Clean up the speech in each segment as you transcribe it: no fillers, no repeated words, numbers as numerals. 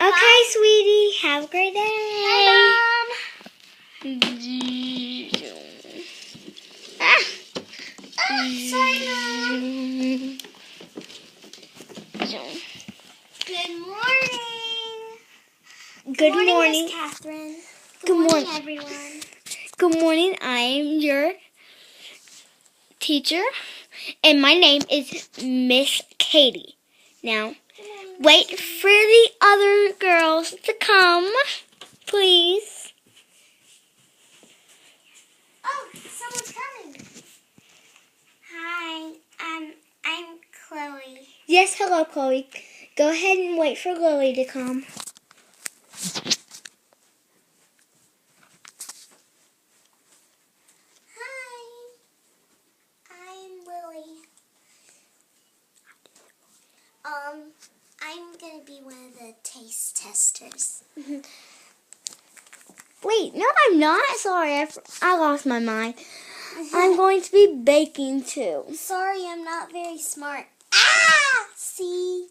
Okay, Bye. sweetie. Have a great day. Bye, Mom. Sorry, Mom. Good morning. Good morning. Miss Catherine. Good morning. Everyone. Good morning. I am your teacher, and my name is Miss Katie. Now, wait for the other girls to come, please. Oh, someone's coming. Hi, I'm Chloe. Yes, hello, Chloe. Go ahead and wait for Lily to come. Hi, I'm Lily. I'm gonna be one of the taste testers. Wait, no, I'm not. Sorry, I lost my mind. I'm going to be baking too. Sorry, I'm not very smart. Ah! See?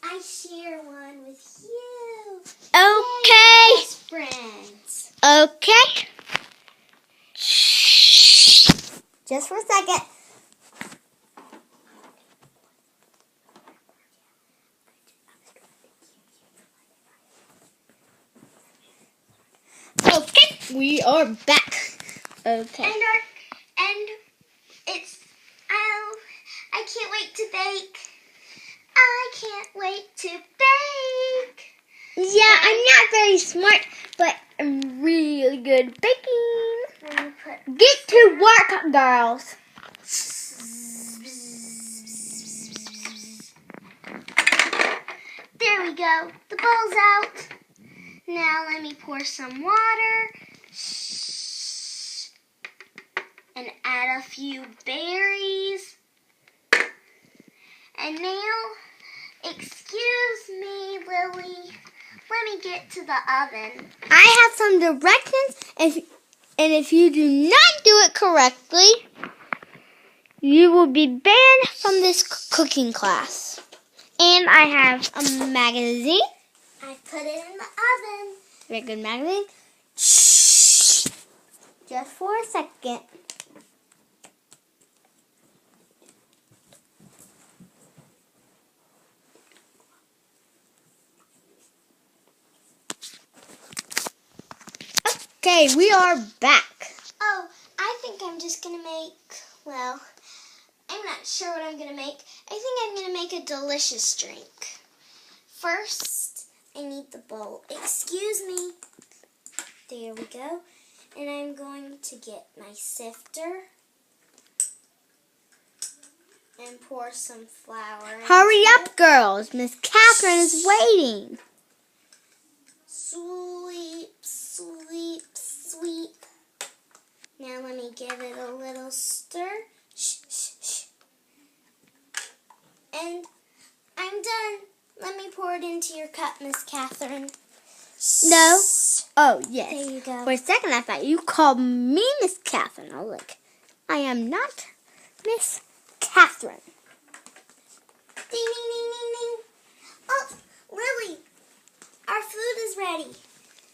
I share one with you. Okay. Yay, best friends. Okay. Just for a second. Okay, we are back. Okay. And it's I can't wait to bake. I can't wait to bake. Yeah, I'm not very smart, but I'm really good at baking. Get to work, girls. There we go. The bowl's out. Now let me pour some water and add a few berries. And now, excuse me, Lily. Let me get to the oven. I have some directions, and if you do not do it correctly, you will be banned from this cooking class. And I have a magazine. I put it in the oven. Very good magazine. Shh. Just for a second. Okay, we are back. Oh, I think I'm just going to make, well, I'm not sure what I'm going to make. I think I'm going to make a delicious drink. First, I need the bowl. Excuse me. There we go. And I'm going to get my sifter and pour some flour. Hurry up, girls. Miss Catherine is waiting. Sweep, sweep, sweep. Now let me give it a little stir. Shh, shh, shh. And I'm done. Let me pour it into your cup, Miss Catherine. No. Oh, yes. There you go. For a second, I thought you called me Miss Catherine. I was like, I am not Miss Catherine. Ding, ding, ding, ding, ding. Oh, Lily, our food is ready.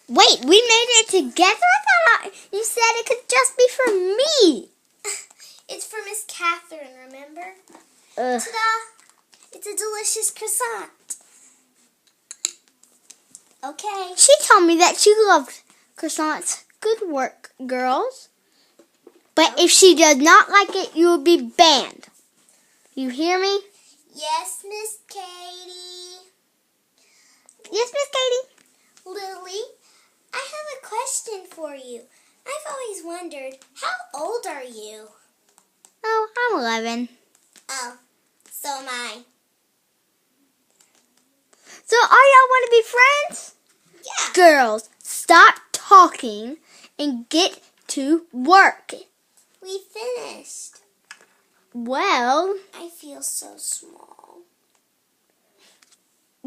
Wait, we made it together? I thought you said it could just be for me. It's for Miss Catherine, remember? Ugh. Ta-da! It's a delicious croissant. Okay. She told me that she loved croissants. Good work, girls. But if she does not like it, you will be banned. You hear me? Yes, Miss Katie. Yes, Miss Katie? Lily, I have a question for you. I've always wondered, how old are you? Oh, I'm 11. Oh, so am I. So all y'all want to be friends? Yeah. Girls, stop talking and get to work. We finished. Well, I feel so small.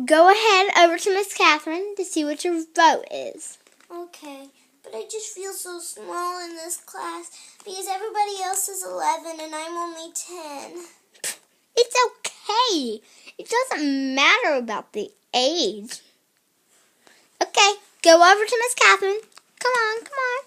go ahead over to Miss Catherine to see what your vote is. Okay, but I just feel so small in this class because everybody else is 11 and I'm only 10. It's okay. It doesn't matter about the age. Okay, go over to Miss Catherine. Come on, come on.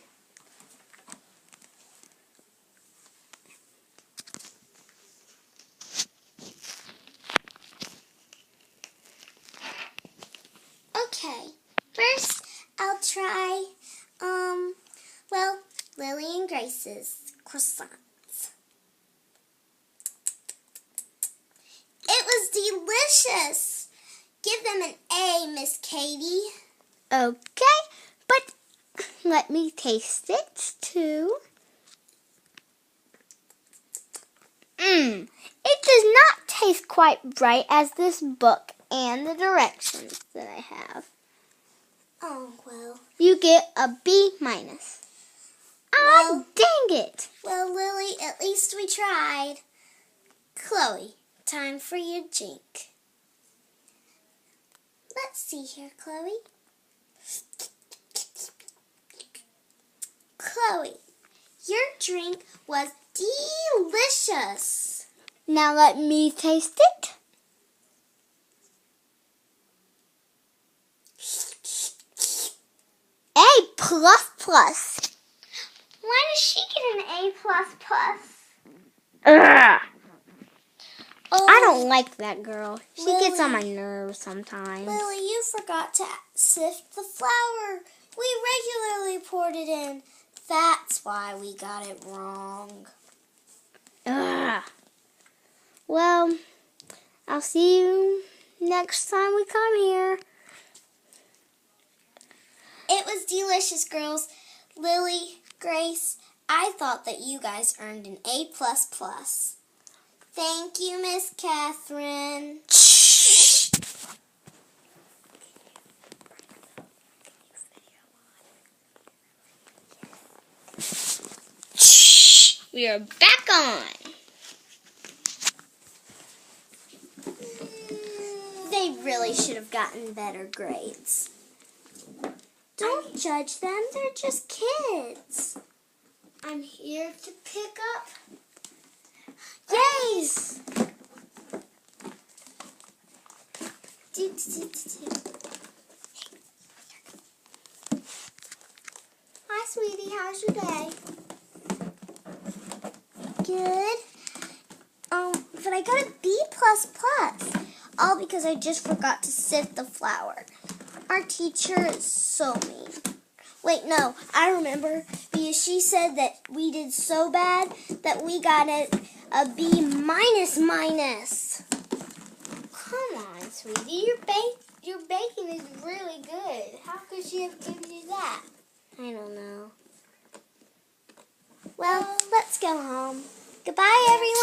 Okay, first I'll try, Lily and Grace's croissants. It was delicious. Give them an A, Miss Katie. Okay, but let me taste it too. It does not taste quite right as this book and the directions that I have. Oh, well. You get a B minus. Well, dang it. Well, Lily, at least we tried. Chloe, time for your drink. Let's see here, Chloe. Chloe, your drink was delicious. Now let me taste it. A plus plus. Why does she get an A plus plus? Ugh. Oh, I don't like that girl. She gets on my Lily. nerves sometimes. Lily, you forgot to sift the flour. We regularly poured it in. That's why we got it wrong. Ugh. Well, I'll see you next time we come here. It was delicious, girls. Lily, Grace, I thought that you guys earned an A++. Thank you, Miss Catherine. We are back on. They really should have gotten better grades. Don't judge them. They're just kids. I'm here to pick up. Yes. Hi, sweetie. How's your day? Good. But I got a B++. All because I just forgot to sift the flour. Our teacher is so mean. Wait, no, I remember because she said that we did so bad that we got a B minus. Come on, sweetie. Your baking is really good. How could she have given you that? I don't know. Well, let's go home. Goodbye, everyone.